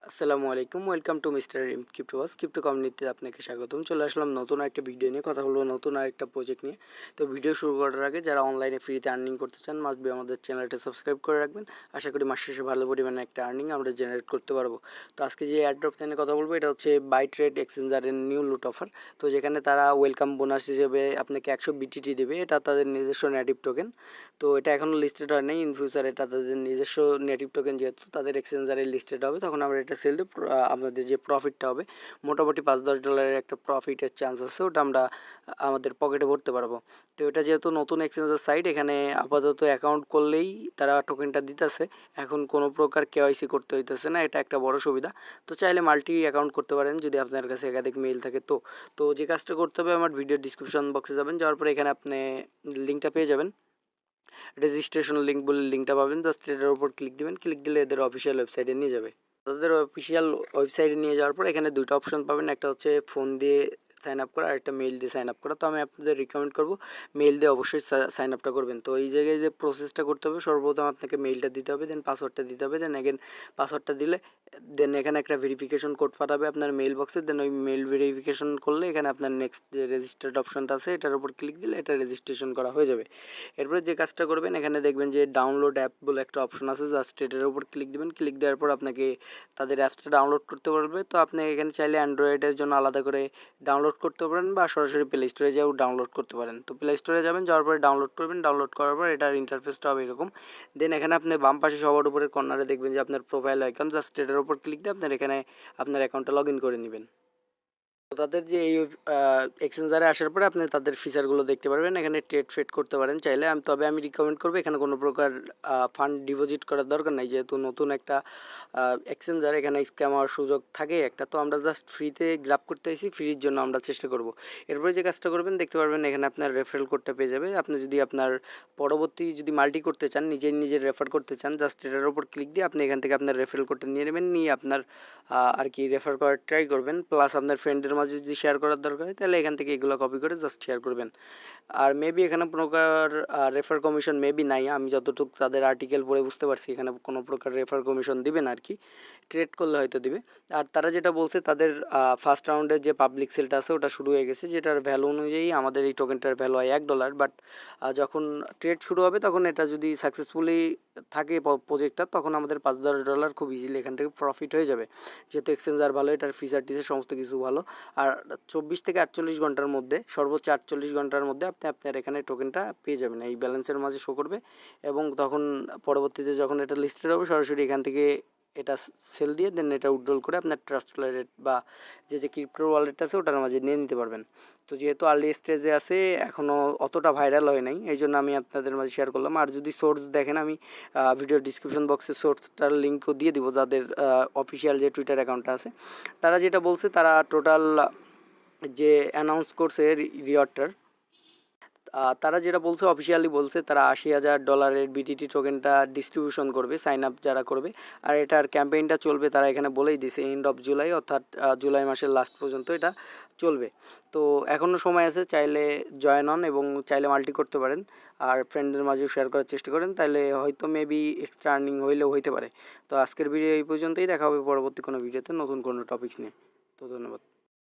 আসসালামু আলাইকুম, welcome to mister crypto কমিউনিটিতে আপনাকে স্বাগতম। চলে আসলাম নতুন একটা ভিডিও নিয়ে, কথা বলবো নতুন আরেকটা প্রজেক্ট নিয়ে। তো ভিডিও শুরু করার আগে যারা অনলাইনে ফ্রিতে আর্নিং করতে চান মাস্ট বি আমাদের চ্যানেলটা সাবস্ক্রাইব করে রাখবেন। আশা করি মাস শেষে ভালো পরিমাণে একটা আর্নিং আমরা জেনারেট করতে পারবো। তো আজকে যে এয়ারড্রপ নিয়ে কথা বলবো এটা হচ্ছে বাইট্রেড এক্সচেঞ্জারের নিউ লুট অফার। তো যেখানে তারা ওয়েলকাম বোনাস হিসেবে আপনাকে 100 BTT দেবে। এটা তাদের নিজস্ব নেটিভ টোকেন। তো এটা এখনও লিস্টেড হয় নাই, ইন ফিউচার এটা তাদের নিজস্ব নেটিভ টোকেন, যেহেতু তাদের এক্সচেঞ্জারে লিস্টেড হবে তখন আমরা এটা সেল দিয়ে আমাদের যে প্রফিটটা হবে মোটামুটি $5-10 একটা প্রফিটের চান্স আছে, ওটা আমরা আমাদের পকেটে ভরতে পারবো। তো এটা যেহেতু নতুন এক্সচেঞ্জের সাইট, এখানে আপাতত অ্যাকাউন্ট করলেই তারা টোকেনটা দিতেছে, এখন কোনো প্রকার KYC করতে হইতেছে না, এটা একটা বড় সুবিধা। তো চাইলে মাল্টি অ্যাকাউন্ট করতে পারেন যদি আপনার কাছে একাধিক মেইল থাকে। তো যে কাজটা করতে হবে, আমার ভিডিও ডিসক্রিপশন বক্সে যাবেন, যাওয়ার পরে এখানে আপনি লিঙ্কটা পেয়ে যাবেন, রেজিস্ট্রেশন লিঙ্ক বলে লিঙ্কটা পাবেন। জাস্ট এটার উপর ক্লিক দিবেন, ক্লিক দিলে এদের অফিসিয়াল ওয়েবসাইটে নিয়ে যাবে। তাদের অফিসিয়াল ওয়েবসাইটে নিয়ে যাওয়ার পর এখানে দুইটা অপশন পাবেন, একটা হচ্ছে ফোন দিয়ে সাইন আপ করা আর একটা মেইল দিয়ে সাইন আপ করা। তো আমি আপনাদের রিকমেন্ড করবো মেইল দিয়ে অবশ্যই সাইন আপটা করবেন। তো এই জায়গায় যে প্রসেসটা করতে হবে, সর্বপ্রথম আপনাকে মেইলটা দিতে হবে, দেন পাসওয়ার্ডটা দিতে হবে, দেন এগেন পাসওয়ার্ডটা দিলে দেন এখানে একটা ভেরিফিকেশন কোড পাঠাবে আপনার মেইল বক্সে, দেন ওই মেইল ভেরিফিকেশন করলে এখানে আপনার নেক্সট যে রেজিস্টার্ড অপশনটা আছে এটার উপর ক্লিক দিলে এটা রেজিস্ট্রেশন করা হয়ে যাবে। এরপরে যে কাজটা করবেন, এখানে দেখবেন যে ডাউনলোড অ্যাপ বলে একটা অপশন আছে, জাস্ট এটার উপর ক্লিক দিবেন। ক্লিক দেওয়ার পর আপনাকে তাদের অ্যাপসটা ডাউনলোড করতে পারবে। তো আপনি এখানে চাইলে অ্যান্ড্রয়েডের জন্য আলাদা করে ডাউনলোড করতে পারেন বা সরাসরি প্লে স্টোরে যাও ডাউনলোড করতে পারেন। তো প্লে স্টোরে যাবেন, যাওয়ার পরে ডাউনলোড করবেন, ডাউনলোড করার পর এটার ইন্টারফেসটা হবে এরকম। দেন এখানে আপনি বাম পাশে সবার উপরে কর্নারে দেখবেন যে আপনার প্রোফাইল আইকন, জাস্ট এটার উপর ক্লিক দিয়ে আপনার এখানে আপনার অ্যাকাউন্টটা লগ ইন করে নেবেন। তো তাদের যে এই এক্সচেঞ্জারে আসার পরে আপনি তাদের ফিচারগুলো দেখতে পারবেন, এখানে ট্রেড ফেড করতে পারেন চাইলে। তবে আমি রিকমেন্ড করবো এখানে কোনো প্রকার ফান্ড ডিপোজিট করার দরকার নাই, যেহেতু নতুন একটা এক্সচেঞ্জার, এখানে স্ক্যাম হওয়ার সুযোগ থাকে একটা। তো আমরা জাস্ট ফ্রিতে গ্রাব করতে এসেছি, ফ্রির জন্য আমরা চেষ্টা করব। এরপরে যে কাজটা করবেন দেখতে পারবেন এখানে আপনার রেফারেল কোডটা পেয়ে যাবে। আপনি যদি আপনার পরবর্তী যদি মাল্টি করতে চান, নিজের রেফার করতে চান, জাস্ট এটার উপর ক্লিক দিয়ে আপনি এখান থেকে আপনার রেফারেল কোডটা নিয়ে নেবেন, নিয়ে আপনার আর কি রেফার করার ট্রাই করবেন। প্লাস আপনার ফ্রেন্ডের মাঝে যদি শেয়ার করার দরকার হয় তাহলে এখান থেকে এগুলো কপি করে জাস্ট শেয়ার করবেন। আর মেবি এখানে প্রকার রেফার কমিশন মেবি নাই, আমি যতটুকু তাদের আর্টিকেল পড়ে বুঝতে পারছি এখানে কোনো প্রকার রেফার কমিশন দিবে না আর কি, ট্রেড করলে হয়তো দিবে। আর তারা যেটা বলছে তাদের ফার্স্ট রাউন্ডের যে পাবলিক সেলটা আছে ওটা শুরু হয়ে গেছে, যেটার ভ্যালু অনুযায়ী আমাদের এই টোকেনটার ভ্যালু হয় $1। বাট যখন ট্রেড শুরু হবে তখন এটা যদি সাকসেসফুলি থাকে প্রজেক্টটা, তখন আমাদের $5-10 খুব ইজিলি এখান থেকে প্রফিট হয়ে যাবে, যেহেতু এক্সচেঞ্জার ভালো, এটার ফিচার টিচার সমস্ত কিছু ভালো। আর 24 থেকে 48 ঘন্টার মধ্যে, সর্বোচ্চ 48 ঘন্টার মধ্যে আপনি আপনার এখানে টোকেনটা পেয়ে যাবেন, এই ব্যালেন্সের মাঝে শো করবে। এবং তখন পরবর্তীতে যখন এটা লিস্টেড হবে সরাসরি এখান থেকে এটা সেল দিয়ে দেন এটা উইথড্রল করে আপনার ট্রাস্ট ওয়ালেট বা যে ক্রিপ্টো ওয়ালেট আছে ওটার মাঝে নিয়ে নিতে পারবেন। তো যেহেতু আর্লি স্টেজে আছে, এখনও অতটা ভাইরাল হয় নাই, এই জন্য আমি আপনাদের মাঝে শেয়ার করলাম। আর যদি সোর্স দেখেন, আমি ভিডিও ডিসক্রিপশন বক্সে সোর্সটার লিঙ্কও দিয়ে দিব, যাদের অফিসিয়াল যে টুইটার অ্যাকাউন্টটা আছে তারা যেটা বলছে, তারা টোটাল যে অ্যানাউন্স করছে রিওয়ার্ডটার, তারা যেটা বলছে অফিসিয়ালি বলছে তারা $80,000 BTT টোকেনটা ডিস্ট্রিবিউশন করবে সাইন আপ যারা করবে। আর এটার ক্যাম্পেইনটা চলবে, তারা এখানে বলেই দিছে এন্ড অফ জুলাই, অর্থাৎ জুলাই মাসের লাস্ট পর্যন্ত এটা চলবে। তো এখনও সময় আছে, চাইলে জয়েন হন এবং চাইলে মাল্টি করতে পারেন, আর ফ্রেন্ডদের মাঝেও শেয়ার করার চেষ্টা করেন, তাহলে হয়তো মেবি এক্সট্রা আর্নিং হইলেও হইতে পারে। তো আজকের ভিডিও এই পর্যন্তই, দেখা হবে পরবর্তী কোনো ভিডিওতে নতুন কোনো টপিকস নিয়ে। তো ধন্যবাদ।